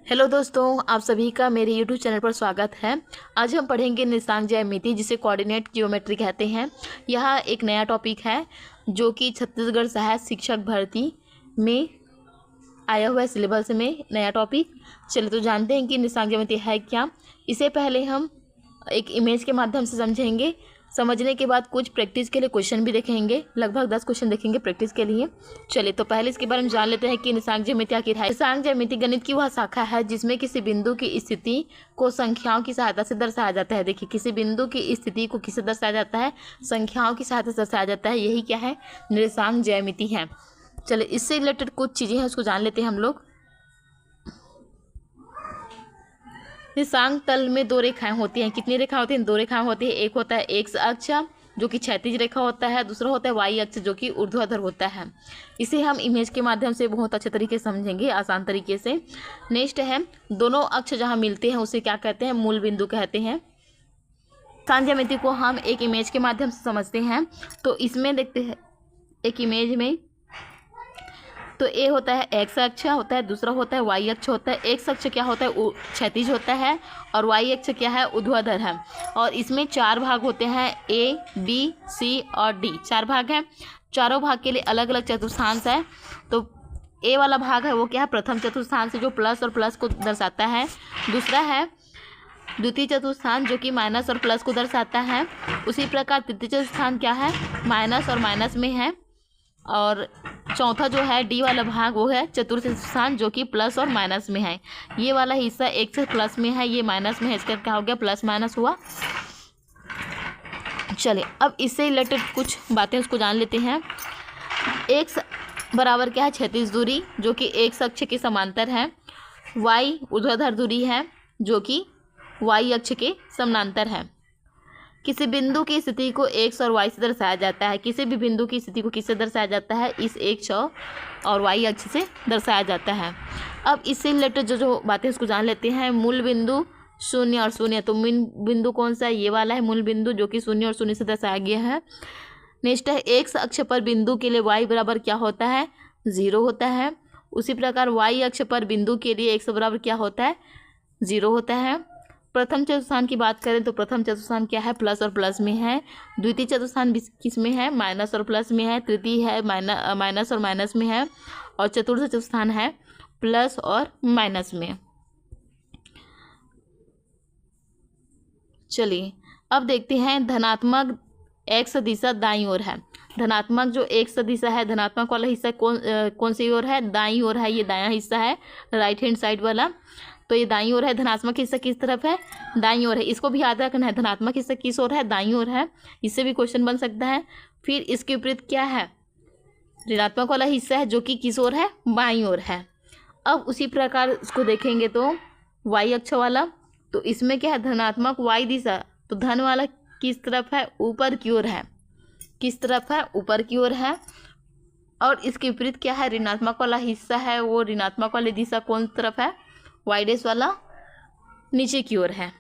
Hello दोस्तों, आप सभी का मेरे YouTube चैनल पर स्वागत है। आज हम पढ़ेंगे निर्देशांक ज्यामिति, जिसे कोऑर्डिनेट ज्योमेट्री कहते हैं। यह एक नया टॉपिक है जो कि छत्तीसगढ़ सहायक शिक्षक भर्ती में आया हुआ है, सिलेबस में नया टॉपिक। चलिए तो जानते हैं कि निर्देशांक ज्यामिति है क्या। इससे पहले हम एक इमेज के माध्यम से समझेंगे। समझने के बाद कुछ प्रैक्टिस के लिए क्वेश्चन भी देखेंगे, लगभग 10 क्वेश्चन देखेंगे प्रैक्टिस के लिए। चलिए तो पहले इसके बारे में जान लेते हैं कि निर्देशांक ज्यामिति आखिर है। निर्देशांक ज्यामिति गणित की वह शाखा है जिसमें किसी बिंदु की स्थिति को संख्याओं की सहायता से दर्शाया जाता है। देखिए, किसी बिंदु की स्थिति को किससे दर्शाया जाता है? संख्याओं की सहायता से दर्शाया जाता है। यही क्या है? निर्देशांक ज्यामिति है। चलिए इससे रिलेटेड कुछ चीज़ें हैं, उसको जान लेते हैं हम लोग। निर्देशांक तल में दो रेखाएं होती हैं। कितनी रेखा होती हैं? दो रेखाएं होती है। एक होता है एक्स अक्ष जो कि क्षैतिज रेखा होता है, दूसरा होता है वाई अक्ष जो कि ऊर्ध्वाधर होता है। इसे हम इमेज के माध्यम से बहुत अच्छे तरीके से समझेंगे, आसान तरीके से। नेक्स्ट है, दोनों अक्ष जहां मिलते हैं उसे क्या कहते हैं? मूल बिंदु कहते हैं। निर्देशांक ज्यामिति को हम एक इमेज के माध्यम से समझते हैं। तो इसमें देखते हैं एक इमेज में, तो ए होता है एक्स अक्ष होता है, दूसरा होता है वाई अक्ष होता है। एक्स अक्ष क्या होता है? क्षैतिज होता है, और वाई अक्ष क्या है? ऊर्ध्वाधर है। और इसमें 4 भाग होते हैं, ए बी सी और डी। 4 भाग हैं। चारों भाग के लिए अलग अलग चतुर्थांश है। तो ए वाला भाग है वो क्या है? प्रथम चतुर्थांश जो प्लस और प्लस को दर्शाता है। दूसरा है द्वितीय चतुर्थांश जो कि माइनस और प्लस को दर्शाता है। उसी प्रकार तृतीय चतुर्थांश क्या है? माइनस और माइनस में है। और चौथा जो है डी वाला भाग वो है चतुर्थ चतुर्थांश जो कि प्लस और माइनस में है। ये वाला हिस्सा एक से प्लस में है, ये माइनस में है, इसका क्या हो गया? प्लस माइनस हुआ। चलिए अब इससे रिलेटेड कुछ बातें उसको जान लेते हैं। एक्स बराबर क्या है? क्षैतिज दूरी जो कि एक्स अक्ष के समांतर है। वाई ऊर्ध्वाधर दूरी है जो कि वाई अक्ष के समानांतर है। किसी बिंदु की स्थिति को एक्स और वाई से दर्शाया जाता है। किसी भी बिंदु की स्थिति को किससे दर्शाया जाता है? इस एक्स और वाई अक्ष से दर्शाया जाता है। अब इससे रिलेटेड जो बातें उसको जान लेते हैं। मूल बिंदु शून्य और शून्य, तो मूल बिंदु कौन सा है? ये वाला है मूल बिंदु जो कि शून्य और शून्य से दर्शाया गया है। नेक्स्ट है, एक्स अक्ष पर बिंदु के लिए वाई बराबर क्या होता है? 0 होता है। उसी प्रकार वाई अक्ष पर बिंदु के लिए एक्स बराबर क्या होता है? 0 होता है। प्रथम चतुर्थांश की बात करें तो प्रथम चतुर्थांश क्या है? प्लस और प्लस में है। द्वितीय चतुर्थांश किस में है? माइनस और प्लस में है। तृतीय है माइनस और माइनस में है। और चतुर्थ चतुर्थांश है प्लस और माइनस में। चलिए अब देखते हैं, धनात्मक एक्स दिशा दाईं ओर है। धनात्मक जो एक्स दिशा है, धनात्मक वाला हिस्सा कौन सी ओर है? दाईं ओर है। ये दायां हिस्सा है, राइट हैंड साइड वाला। तो ये दाईं ओर है। धनात्मक हिस्सा किस तरफ है? दाईं ओर है। इसको भी याद रखना है, धनात्मक हिस्सा किस ओर है? दाईं ओर है। इससे भी क्वेश्चन बन सकता है। फिर इसके विपरीत क्या है? ऋणात्मक वाला हिस्सा है जो कि किस ओर है? बाईं ओर है। अब उसी प्रकार इसको देखेंगे तो वाई अक्ष वाला, तो इसमें क्या है? धनात्मक वाई दिशा, तो धन वाला किस तरफ है? ऊपर की ओर है। किस तरफ है? ऊपर की ओर है। और इसके विपरीत क्या है? ऋणात्मक वाला हिस्सा है, वो ऋणात्मक वाली दिशा कौन तरफ है? वाई डैश वाला नीचे की ओर है।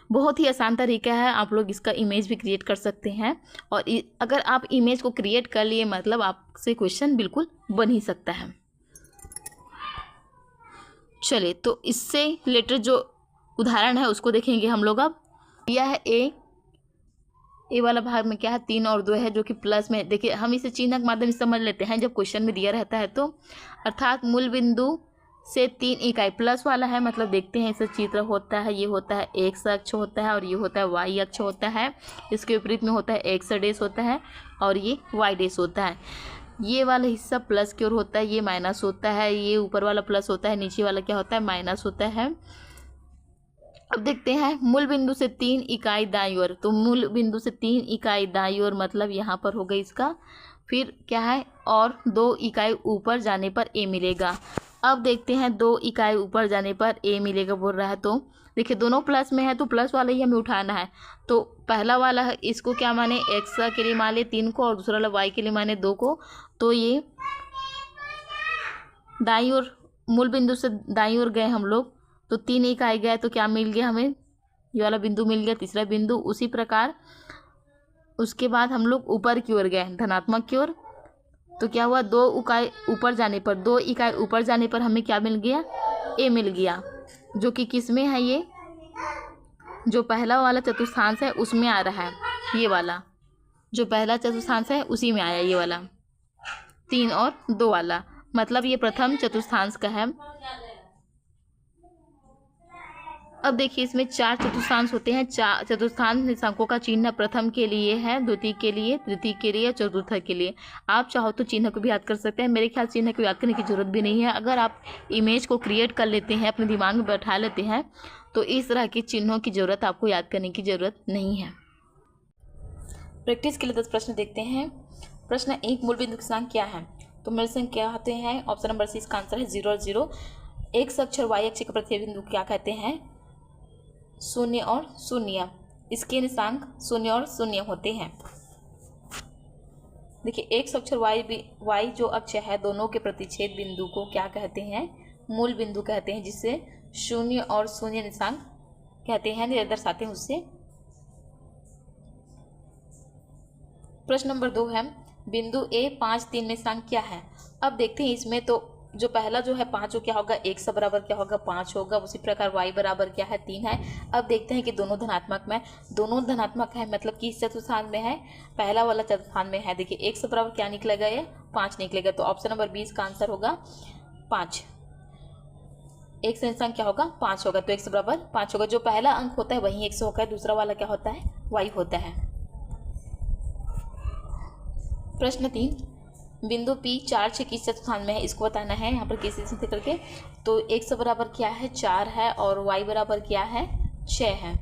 बहुत ही आसान तरीका है, आप लोग इसका इमेज भी क्रिएट कर सकते हैं। और अगर आप इमेज को क्रिएट कर लिए मतलब आपसे क्वेश्चन बिल्कुल बन ही सकता है। चलिए तो इससे रिलेटेड जो उदाहरण है उसको देखेंगे हम लोग। अब यह है ए वाला भाग में क्या है? 3 और 2 है जो कि प्लस में। देखिए हम इसे चिन्ह के माध्यम से समझ लेते हैं जब क्वेश्चन में दिया रहता है तो। अर्थात मूल बिंदु से 3 इकाई प्लस वाला है, मतलब देखते हैं इसे चित्र होता है। ये होता है एक्स अक्ष होता है और ये होता है वाई अक्ष होता है। इसके विपरीत में होता है एक्स डैश होता है और ये वाई डैश होता है। ये वाला हिस्सा प्लस की ओर होता है, ये माइनस होता है। ये ऊपर वाला प्लस होता है, नीचे वाला क्या होता है? माइनस होता है। अब देखते हैं, मूल बिंदु से 3 इकाई दाईं ओर, तो मूल बिंदु से 3 इकाई दाईं ओर मतलब यहाँ पर होगा इसका। फिर क्या है? और 2 इकाई ऊपर जाने पर ए मिलेगा। अब देखते हैं 2 इकाई ऊपर जाने पर ए मिलेगा बोल रहा है। तो देखिए दोनों प्लस में है तो प्लस वाला ही हमें उठाना है। तो पहला वाला है, इसको क्या माने? एक्स के लिए मान ले 3 को, और दूसरा वाला वाई के लिए माने 2 को। तो ये दाईं ओर, मूल बिंदु से दाईं ओर गए हम लोग, तो 3 इकाई गए तो क्या मिल गया हमें? ये वाला बिंदु मिल गया, तीसरा बिंदु। उसी प्रकार उसके बाद हम लोग ऊपर की ओर गए, धनात्मक की ओर। तो क्या हुआ? 2 इकाई ऊपर जाने पर हमें क्या मिल गया? ए मिल गया, जो कि किस में है, ये जो पहला वाला चतुर्थांश है उसमें आ रहा है, ये वाला जो पहला चतुर्थांश है उसी में आया ये वाला 3 और 2 वाला, मतलब ये प्रथम चतुर्थांश का है। अब देखिए इसमें 4 चतुर्थांश होते हैं। चतुर्थांश निशांकों का चिन्ह प्रथम के लिए है, द्वितीय के लिए, तृतीय के लिए, चतुर्थ के लिए। आप चाहो तो चिन्ह को भी याद कर सकते हैं। मेरे ख्याल चिन्ह को याद करने की जरूरत भी नहीं है। अगर आप इमेज को क्रिएट कर लेते हैं, अपने दिमाग में बैठा लेते हैं, तो इस तरह के चिन्हों की जरूरत आपको याद करने की जरूरत नहीं है। प्रैक्टिस के लिए 10 प्रश्न देखते हैं। प्रश्न 1, मूल बिंदु स्थान क्या है? तो मूल संख्या क्या होते हैं? ऑप्शन नंबर सी इसका आंसर है 0 और 0। एक्स अक्षर वाई अक्ष के प्रत्येक बिंदु क्या कहते हैं? 0 और 0। इसके निशांक 0 और 0 होते हैं। देखिए एक्स अक्षर वाई जो अक्ष है, दोनों के प्रतिच्छेद बिंदु को क्या कहते हैं? मूल बिंदु कहते हैं, जिससे 0 और 0 निशांक कहते हैं, दर्शाते हैं उससे। प्रश्न नंबर 2 है, बिंदु ए 5, 3 में स्थान क्या है? अब देखते हैं इसमें तो जो पहला जो है 5 क्या होगा, x बराबर क्या होगा, 5 होगा। उसी प्रकार y बराबर क्या है, 3 है। अब देखते हैं कि दोनों धनात्मक में, दोनों धनात्मक है, मतलब कि इस चतुर्थांश में है, पहला वाला चतुर्थांश में है। देखिए x बराबर क्या निकलेगा, ये 5 निकलेगा। तो ऑप्शन नंबर 20 का आंसर होगा 5। x निशांक क्या होगा, 5 होगा, तो x बराबर 5 होगा। जो पहला अंक होता है वही x होगा, दूसरा वाला क्या होता है, y होता है। प्रश्न 3, बिंदु P 4, 6 किस चतुर्थांश में है? इसको बताना है यहाँ पर किसी से करके। तो x बराबर क्या है, 4 है, और y बराबर क्या है, 6 है।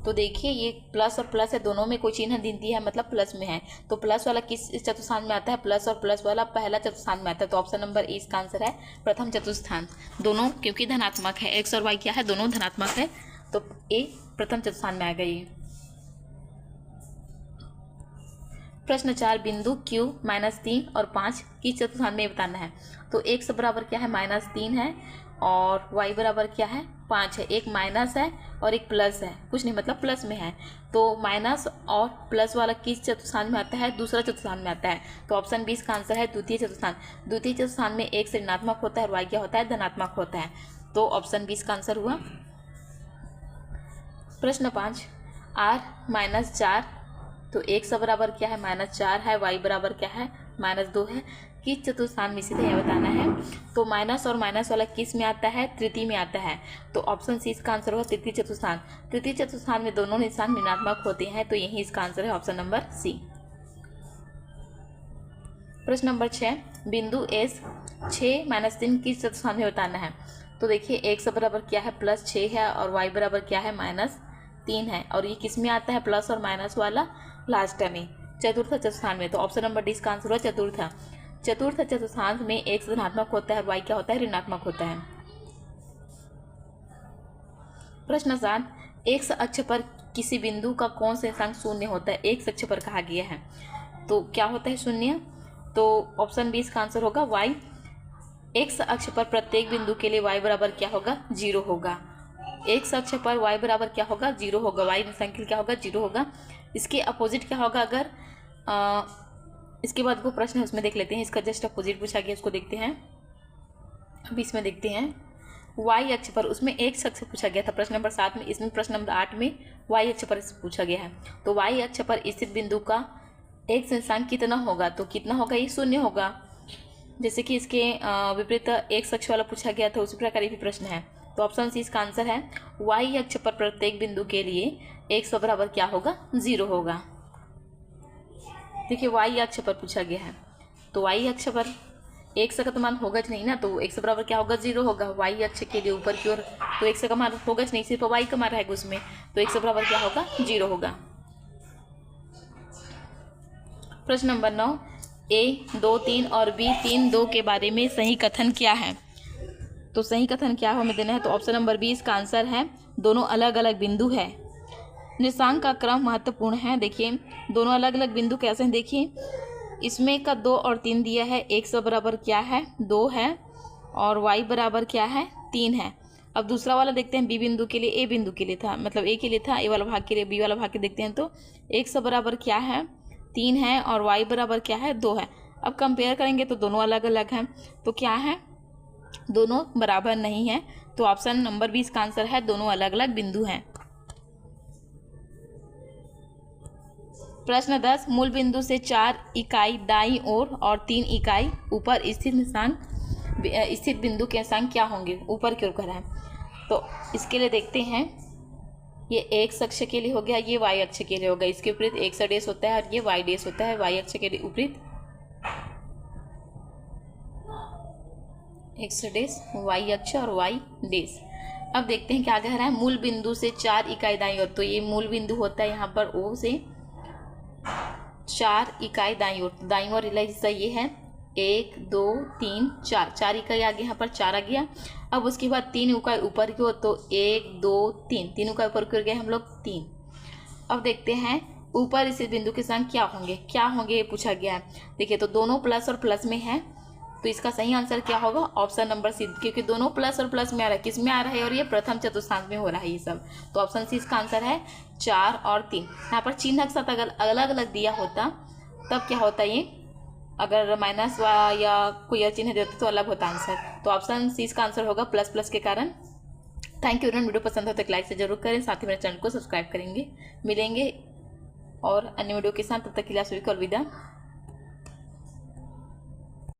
तो देखिए ये प्लस और प्लस है, दोनों में कोई चिन्ह नहीं दिया है, मतलब प्लस में है। तो प्लस वाला किस चतुर्थांश में आता है? प्लस और प्लस वाला पहला चतुर्थांश में आता है। तो ऑप्शन नंबर ए इसका आंसर है प्रथम चतुर्थांश। दोनों क्योंकि धनात्मक है, x और y क्या है, दोनों धनात्मक है, तो ए प्रथम चतुर्थांश में आ गई। प्रश्न 4, बिंदु Q -3 और 5 किस चतुर्थांश में बताना है? तो x बराबर क्या है, -3 है, और y बराबर क्या है, 5 है। एक माइनस है और एक प्लस है, कुछ नहीं मतलब प्लस में है। तो माइनस और प्लस वाला किस चतुर्थांश में आता है? दूसरा चतुर्थांश में आता है। तो ऑप्शन 20 का आंसर है द्वितीय चतुर्थांश। द्वितीय चतुर्थांश में x ऋणात्मक होता है और y क्या होता है, धनात्मक होता है। तो ऑप्शन 20 का आंसर हुआ। प्रश्न 5, r -4, तो x बराबर क्या है, -4 है, y बराबर क्या है, -2 है। किस चतुर्थांश में स्थित है यह बताना है। तो माइनस और माइनस वाला किस में आता है, तृतीय में आता है। तो ऑप्शन सी इसका आंसर होगा तृतीय चतुर्थांश। तृतीय चतुर्थांश में दोनों निशान ऋणात्मक होते हैं, तो यही इसका आंसर है ऑप्शन नंबर सी। प्रश्न नंबर 6, बिंदु एस 6 -3 किस चतुर्थांश में बताना है। तो देखिए x बराबर क्या है, +6 है, और y बराबर क्या है, -3 है, और ये किस में आता है, प्लस और माइनस वाला लास्ट में, चतुर्थ चतुर्थांश में। तो ऑप्शन नंबर डी इसका आंसर हुआ चतुर्थ। चतुर्थ चतुर्थांश में x धनात्मक होता है और y क्या होता है, ऋणात्मक होता है। प्रश्न 7, x अक्ष पर किसी बिंदु का कौन सा निशांक 0 होता है? x अक्ष पर कहा गया है, तो क्या होता है 0? तो ऑप्शन 20 का आंसर होगा y। x अक्ष पर प्रत्येक बिंदु के लिए y बराबर क्या होगा, 0 होगा। x अक्ष पर y बराबर क्या होगा, 0 होगा। y निशांक क्या होगा, 0 होगा। इसके अपोजिट क्या होगा, अगर इसके बाद वो प्रश्न है उसमें देख लेते हैं। इसका जस्ट अपोजिट पूछा गया, उसको देखते हैं। अभी इसमें देखते हैं y अक्ष पर, उसमें x अक्ष पूछा गया था प्रश्न नंबर 7 में, इसमें प्रश्न नंबर 8 में y अक्ष पर पूछा गया है। तो y अक्ष पर स्थित बिंदु का x निशांक कितना होगा? तो कितना होगा, ये 0 होगा। जैसे कि इसके विपरीत x अक्ष वाला पूछा गया था, उसी प्रकार ये भी प्रश्न है। तो ऑप्शन सी इसका आंसर है y अक्ष पर प्रत्येक बिंदु के लिए x बराबर क्या होगा, 0 होगा। देखिए y अक्ष पर पूछा गया है, तो y अक्ष पर x का तो मान होगा ज नहीं ना, तो x बराबर क्या होगा, 0 होगा। y अक्ष के लिए ऊपर की ओर तो x का मान होगा ज नहीं, सिर्फ y का मान रहेगा उसमें, तो x बराबर क्या होगा, 0 होगा। प्रश्न नंबर 9, a 2 3 और b 3 2 के बारे में सही कथन क्या है? तो सही कथन क्या हमें देना है। तो ऑप्शन नंबर 20 का आंसर है दोनों अलग अलग बिंदु है। निशांक का क्रम महत्वपूर्ण है। देखिए दोनों अलग अलग बिंदु कैसे हैं, देखिए इसमें का 2 और 3 दिया है, x बराबर क्या है, 2 है, और y बराबर क्या है, 3 है। अब दूसरा वाला देखते हैं, b बिंदु के लिए, a बिंदु के लिए था, मतलब a के लिए था, a वाला भाग के लिए, b वाला भाग के देखते हैं। तो x बराबर क्या है, 3 है, और y बराबर क्या है, 2 है। अब कंपेयर करेंगे तो दोनों अलग अलग हैं, तो क्या है, दोनों बराबर नहीं है, तो ऑप्शन नंबर 20 का आंसर है, दोनों अलग अलग बिंदु हैं। प्रश्न 10, मूल बिंदु से 4 इकाई दाईं ओर और 3 इकाई ऊपर स्थित बिंदु के स्थान क्या होंगे? ऊपर की ओर कर रहा है, तो इसके लिए देखते हैं। ये एक्स अक्ष के लिए हो गया, ये वाई अक्ष के लिए होगा। इसके विपरीत एक्स डैश होता है और ये वाई डैश होता है। वाई अक्ष के विपरीत एक्स डैश, वाई अक्ष और वाई डैश। अब देखते हैं क्या कह रहा है। मूल बिंदु से 4 इकाई दाईं ओर, तो ये मूल बिंदु होता है यहाँ पर ओ से 4 इकाई दाईं ओर। दाईं ओर हिस्सा ये है 1 2 3 4, 4 इकाई आ गया, यहाँ पर 4 आ गया। अब उसके बाद 3 इकाई ऊपर की ओर, तो 1 2 3, 3 इकाई ऊपर की ओर गए हम लोग 3। अब देखते हैं ऊपर इस बिंदु के स्थान क्या होंगे ये पूछा गया है। देखिए तो दोनों प्लस और प्लस में है, तो इसका सही आंसर क्या होगा? ऑप्शन नंबर सी, क्योंकि दोनों प्लस और प्लस में आ रहा है। किस में आ रहा है? और ये प्रथम चतुर्थांश में हो रहा है ये सब। तो ऑप्शन सी इसका आंसर है 4 और 3। यहाँ पर चिन्ह के साथ अगर अलग अलग दिया होता तब क्या होता ये, अगर माइनस या कोई और चिन्ह देते तो अलग होता आंसर। तो ऑप्शन सी इसका आंसर होगा प्लस प्लस के कारण। Thank you everyone. वीडियो पसंद हो तो लाइक से जरूर करें, साथ ही मेरे चैनल को सब्सक्राइब करेंगे। मिलेंगे और अन्य वीडियो के साथ, तब तक के लिए आप सभी को अलविदा।